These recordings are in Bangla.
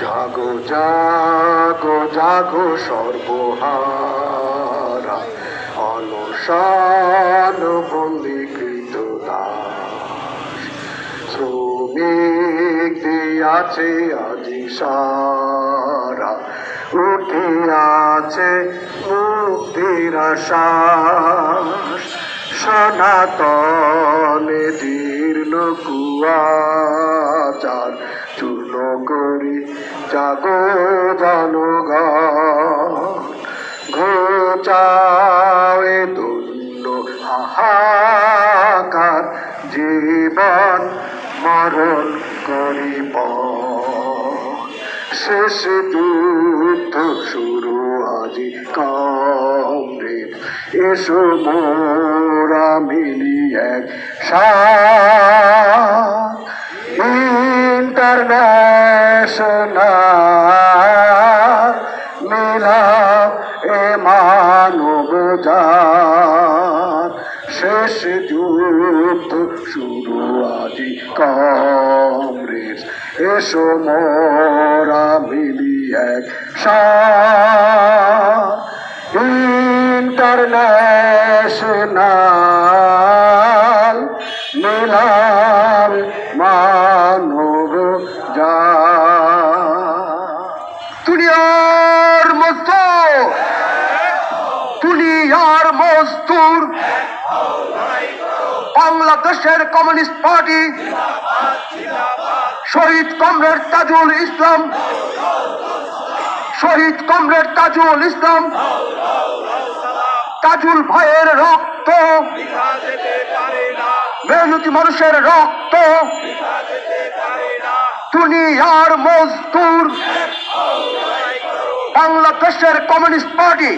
জাগো জাগো জাগো সর্বহারা, অনশন বন্দীকৃত দাস। শ্রমিক দিয়াছে আজি সারা, উঠিয়াছে মুক্তির আশ্বাস। সনাতনে জীর্ণ কুয়াচার চূর্ণ করি জাগো জনগণ। ঘোচাও দৈন্য হাহাকার, জীবন মরণ করিব। শেষ যুদ্ধ শুরু আজি কমরেড, এসো মোরা মিলি এক সাথ। ইন্টারন্যাশনাল মিলাও এ মানব জাত। শেষ যুদ্ধ শুরু আজি কমরেড, এসো মোরা মিলি এক সাথ। ইন্টারন্যাশনাল মিলাও মানব জাত। দুনিয়ার মজদুর, দুনিয়ার মজদুর, বাংলাদেশের কমিউনিস্ট পার্টি, শহীদ কমরেড তাজুল ইসলাম, শহীদ কমরেড তাজুল ইসলাম। তাজুল ভাইয়ের রক্ত, মেহনতি মানুষের রক্ত, দুনিয়ার মজদুর, বাংলাদেশের কমিউনিস্ট পার্টি।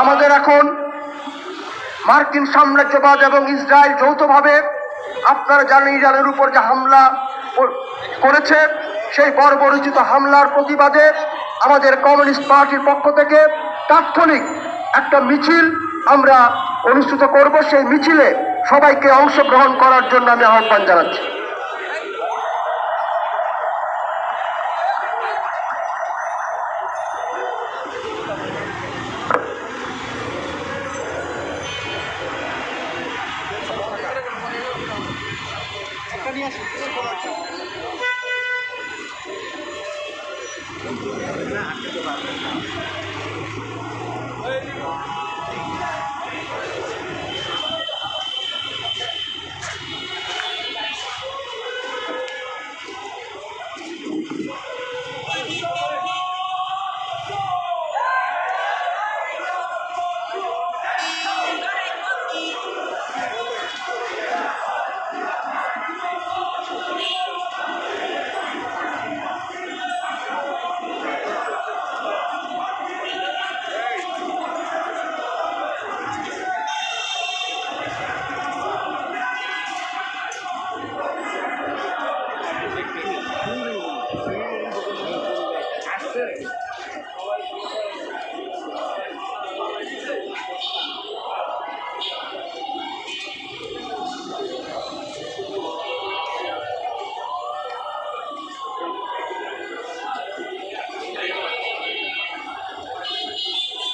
আমাদের এখন মার্কিন সাম্রাজ্যবাদ এবং ইসরায়েল যৌথভাবে, আপনারা জানেন ইরানের উপর যে হামলা করেছে, সেই বর্বরোচিত হামলার প্রতিবাদে আমাদের কমিউনিস্ট পার্টির পক্ষ থেকে তাৎক্ষণিক একটা মিছিল আমরা অনুষ্ঠিত করব। সেই মিছিলে সবাইকে অংশগ্রহণ করার জন্য আমি আহ্বান জানাচ্ছি। না